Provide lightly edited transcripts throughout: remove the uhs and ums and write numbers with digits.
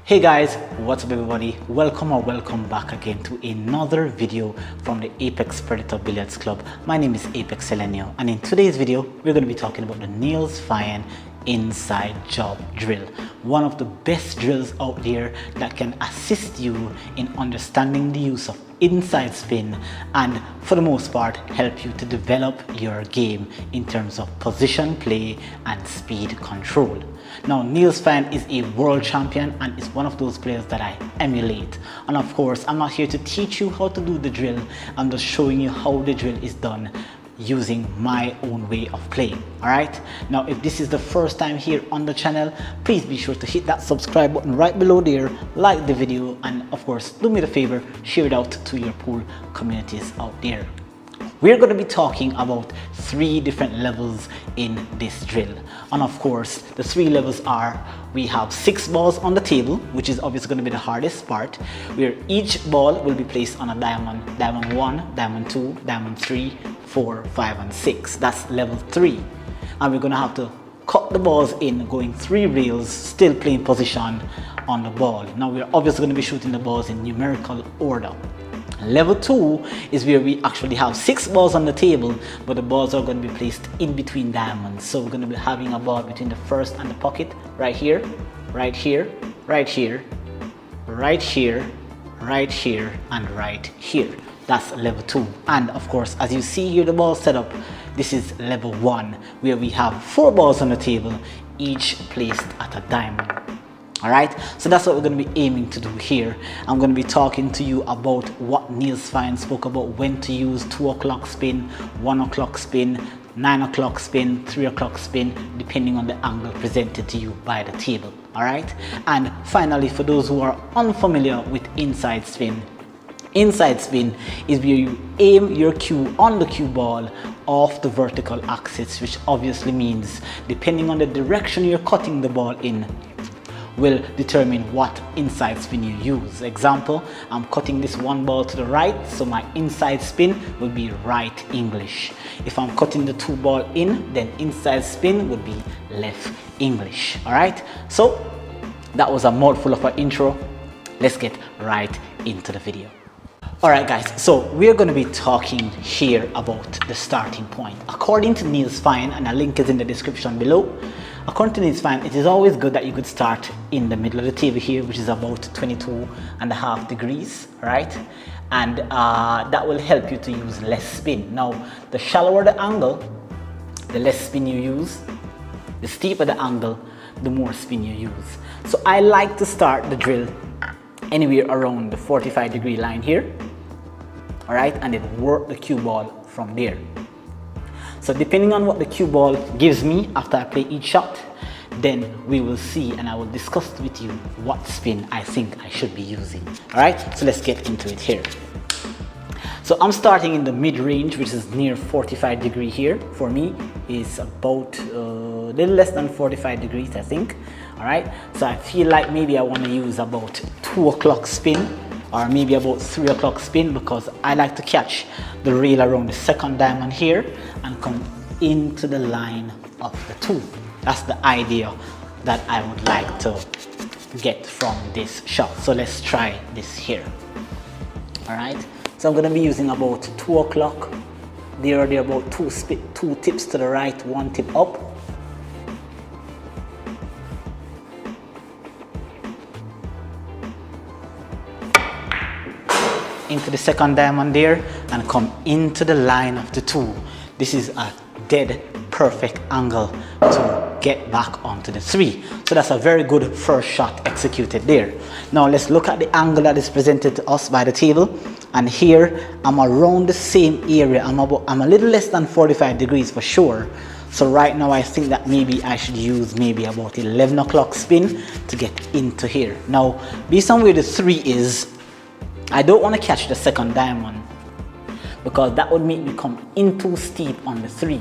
Hey guys, what's up everybody? Welcome back again to another video from the Apex Predator Billiards Club. My name is Apex Selenio, and in today's video we're going to be talking about the Niels Fine inside job drill, one of the best drills out there that can assist you in understanding the use of inside spin and for the most part help you to develop your game in terms of position play and speed control. Now, Niels Fine is a world champion and is one of those players that I emulate, and of course I'm not here to teach you how to do the drill. I'm just showing you how the drill is done using my own way of playing. Alright, now if this is the first time here on the channel, please be sure to hit that subscribe button right below there, like the video, and of course do me the favor, share it out to your pool communities out there. We're going to be talking about 3 different levels in this drill, and of course the 3 levels are: we have 6 balls on the table, which is obviously going to be the hardest part, where each ball will be placed on a diamond 1, diamond 2, diamond 3, 4, 5 and 6. That's level 3, and we're going to have to cut the balls in going 3 reels, still playing position on the ball. Now we're obviously going to be shooting the balls in numerical order. Level 2 is where we actually have 6 balls on the table, but the balls are going to be placed in between diamonds. So we're going to be having a ball between the first and the pocket, right here, right here, right here, right here, right here, and right here. That's level 2. And of course, as you see here, the ball setup, this is level 1, where we have 4 balls on the table, each placed at a diamond. Alright, so that's what we're going to be aiming to do here. I'm going to be talking to you about what Niels Fine spoke about, when to use 2 o'clock spin, 1 o'clock spin, 9 o'clock spin, 3 o'clock spin, depending on the angle presented to you by the table. Alright, and finally, for those who are unfamiliar with inside spin is where you aim your cue on the cue ball off the vertical axis, which obviously means depending on the direction you're cutting the ball in will determine what inside spin you use. Example, I'm cutting this 1 ball to the right, so my inside spin will be right English. If I'm cutting the 2 ball in, then inside spin would be left English. Alright, so that was a mouthful of an intro. Let's get right into the video. Alright guys, so we're going to be talking here about the starting point. According to Niels Fine, and a link is in the description below, according to Niels Fine, it is always good that you could start in the middle of the table here, which is about 22.5 degrees, right? And that will help you to use less spin. Now, the shallower the angle, the less spin you use. The steeper the angle, the more spin you use. So I like to start the drill anywhere around the 45-degree line here, all right, and then work the cue ball from there. So depending on what the cue ball gives me after I play each shot, then we will see, and I will discuss with you what spin I think I should be using. All right, so let's get into it here. So I'm starting in the mid-range, which is near 45 degree here. For me, is about a little less than 45 degrees, I think. All right, so I feel like maybe I want to use about 2 o'clock spin, or maybe about 3 o'clock spin, because I like to catch the rail around the second diamond here and come into the line of the 2. That's the idea that I would like to get from this shot. So let's try this here. All right, so I'm going to be using about 2 o'clock. There are about 2 tips to the right, 1 tip up. Into the second diamond there and come into the line of the 2. This is a dead perfect angle to get back onto the 3. So that's a very good first shot executed there. Now let's look at the angle that is presented to us by the table, and here I'm around the same area. I'm a little less than 45 degrees for sure. So right now I think that maybe I should use maybe about 11 o'clock spin to get into here. Now based on where the 3 is, I don't want to catch the second diamond because that would make me come in too steep on the 3.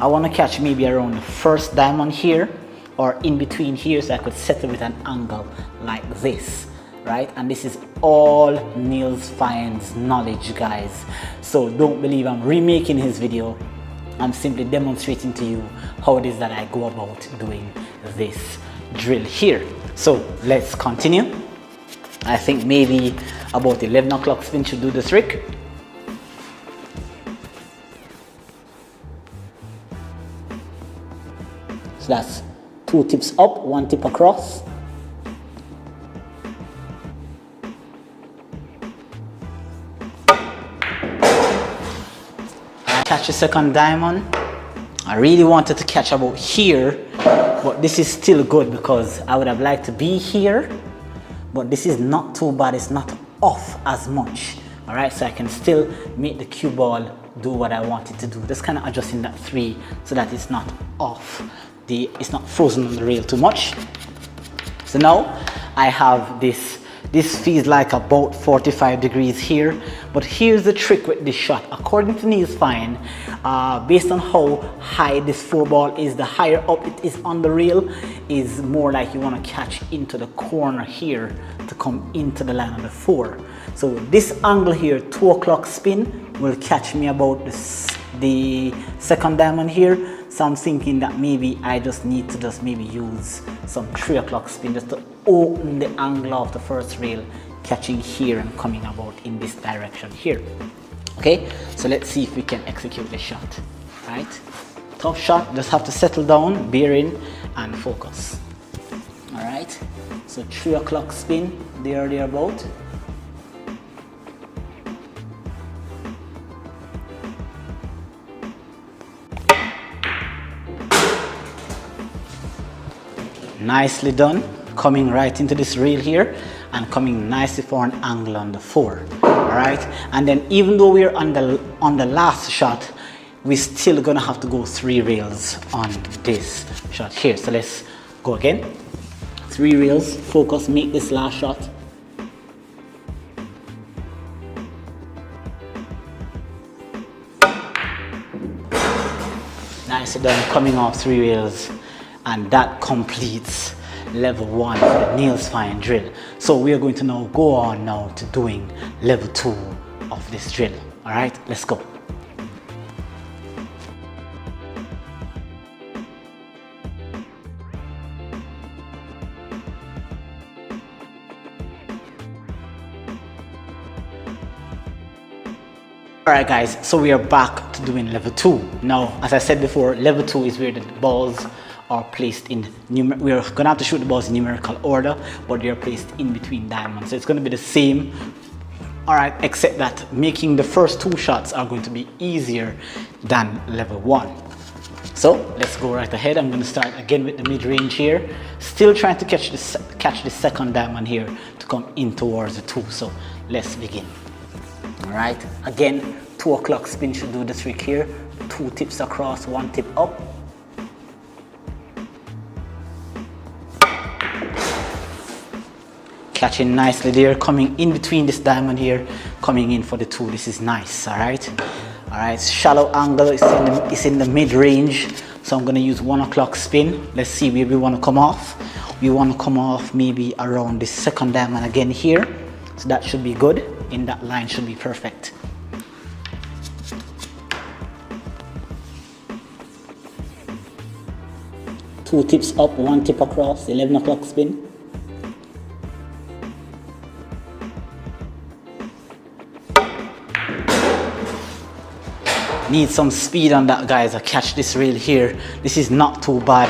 I want to catch maybe around the first diamond here or in between here, so I could settle with an angle like this, right? And this is all Niels Fine's knowledge, guys. So don't believe I'm remaking his video. I'm simply demonstrating to you how it is that I go about doing this drill here. So let's continue. I think maybe about 11 o'clock spin should do the trick. So that's 2 tips up, 1 tip across. Catch a second diamond. I really wanted to catch about here, but this is still good because I would have liked to be here, but this is not too bad. It's not off as much. All right, so I can still make the cue ball do what I want it to do. Just kind of adjusting that 3 so that it's not off. It's not frozen on the rail too much. So now I have this. This feels like about 45 degrees here, but here's the trick with this shot. According to Neil's Fine, based on how high this 4 ball is, the higher up it is on the rail, is more like you want to catch into the corner here to come into the line of the 4. So this angle here, 2 o'clock spin, will catch me about the second diamond here. So I'm thinking that maybe I just need to maybe use some 3 o'clock spin just to open the angle of the first rail, catching here and coming about in this direction here. Okay, so let's see if we can execute the shot. Right, tough shot, just have to settle down, bear in and focus. All right, so 3 o'clock spin, thereabout. Nicely done, coming right into this rail here and coming nicely for an angle on the 4. All right, and then even though we're on the last shot, we're still gonna have to go 3 rails on this shot here. So let's go again. 3 rails, focus, make this last shot. Nicely done, coming off 3 rails. And that completes level 1 for the Neil's Fine drill. So we are going to now go on now to doing level 2 of this drill. All right, let's go. Alright guys, so we are back to doing level 2. Now, as I said before, level 2 is where the balls are placed in, we're gonna have to shoot the balls in numerical order, but they're placed in between diamonds. So it's gonna be the same, alright, except that making the first 2 shots are going to be easier than level 1. So let's go right ahead. I'm gonna start again with the mid-range here. Still trying to catch the second diamond here to come in towards the 2. So let's begin. Alright, again, 2 o'clock spin should do the trick here. 2 tips across, 1 tip up. Catching nicely there, coming in between this diamond here, coming in for the 2. This is nice, alright? Alright, shallow angle, it's in the mid-range. So I'm gonna use 1 o'clock spin. Let's see where we wanna come off. We wanna come off maybe around this second diamond again here. So that should be good. In that line should be perfect. Two tips up, 1 tip across, 11 o'clock spin. Need some speed on that, guys. I catch this rail here. This is not too bad.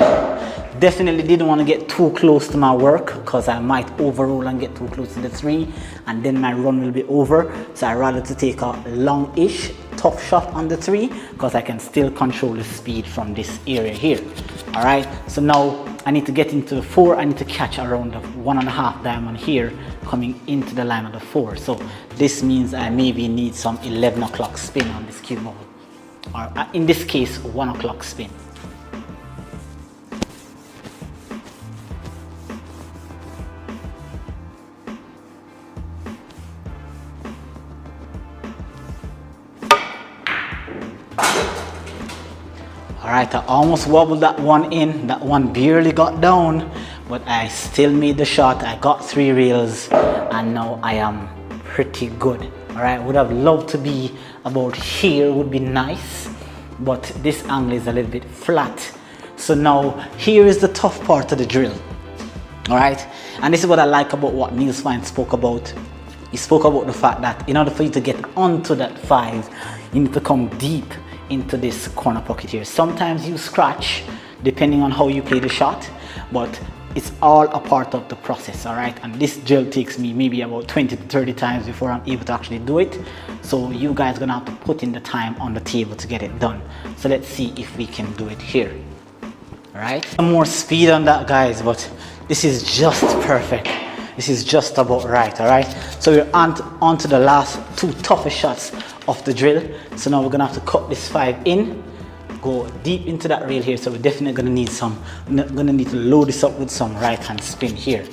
Definitely didn't want to get too close to my work because I might overroll and get too close to the 3 and then my run will be over. So I rather to take a long-ish tough shot on the 3 because I can still control the speed from this area here. All right, so now I need to get into the 4. I need to catch around the 1.5 diamond here coming into the line of the 4. So this means I maybe need some 11 o'clock spin on this cue ball, or in this case 1 o'clock spin. Alright, I almost wobbled that one in. That one barely got down, but I still made the shot. I got 3 rails and now I am pretty good. Alright, would have loved to be about here, would be nice, but this angle is a little bit flat. So now here is the tough part of the drill. All right, and this is what I like about what Niels Fine spoke about. He spoke about the fact that in order for you to get onto that 5, you need to come deep into this corner pocket here. Sometimes you scratch depending on how you play the shot, but it's all a part of the process. All right, and this drill takes me maybe about 20 to 30 times before I'm able to actually do it. So you guys are gonna have to put in the time on the table to get it done. So let's see if we can do it here. All right, some more speed on that, guys, but this is just perfect. This is just about right. All right, so we're on to the last 2 toughest shots of the drill. So now we're gonna have to cut this 5 in, go deep into that rail here. So we're definitely gonna need to load this up with some right hand spin here.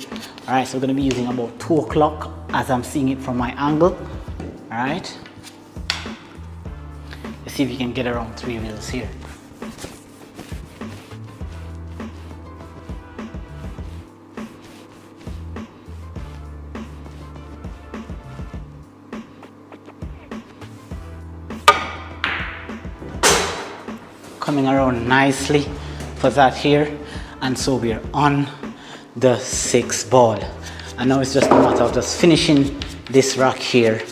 All right, so we're gonna be using about 2 o'clock as I'm seeing it from my angle. All right, let's see if you can get around 3 rails here. Coming around nicely for that here, and so we're on the 6th ball, and now it's just a matter of just finishing this rack here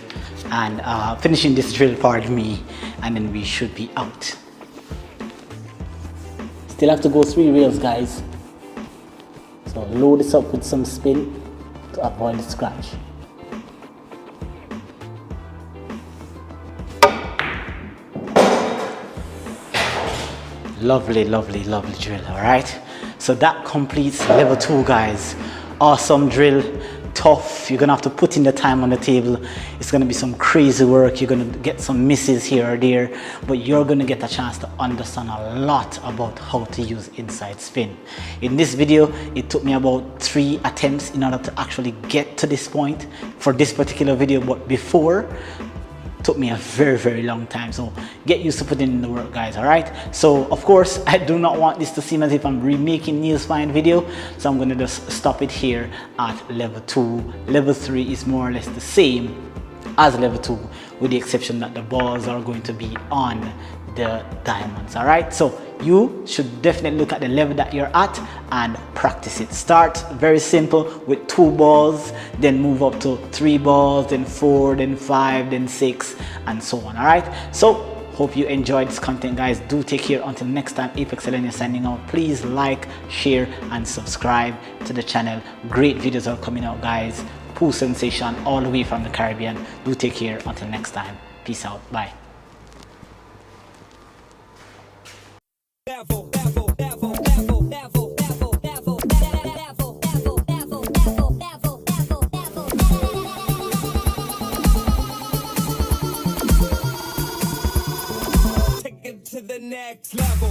and finishing this drill, pardon me, and then we should be out. Still have to go 3 rails, guys, so load this up with some spin to avoid the scratch. Lovely, lovely, lovely drill. All right, so that completes level 2, guys. Awesome drill, tough. You're gonna have to put in the time on the table. It's gonna be some crazy work. You're gonna get some misses here or there, but you're gonna get a chance to understand a lot about how to use inside spin. In this video, it took me about 3 attempts in order to actually get to this point for this particular video, but before took me a very, very long time. So get used to putting in the work, guys. All right, so of course I do not want this to seem as if I'm remaking Niels Fine video, so I'm going to just stop it here at level 2. Level 3 is more or less the same as level 2, with the exception that the balls are going to be on the diamonds. All right, so you should definitely look at the level that you're at and practice it. Start very simple with 2 balls, then move up to 3 balls, then 4, then 5, then 6, and so on. All right, so hope you enjoyed this content, guys. Do take care until next time. Apex Selenia signing out. Please like, share, and subscribe to the channel. Great videos are coming out, guys. Pool sensation all the way from the Caribbean. Do take care until next time. Peace out. Bye. Take it to the next level.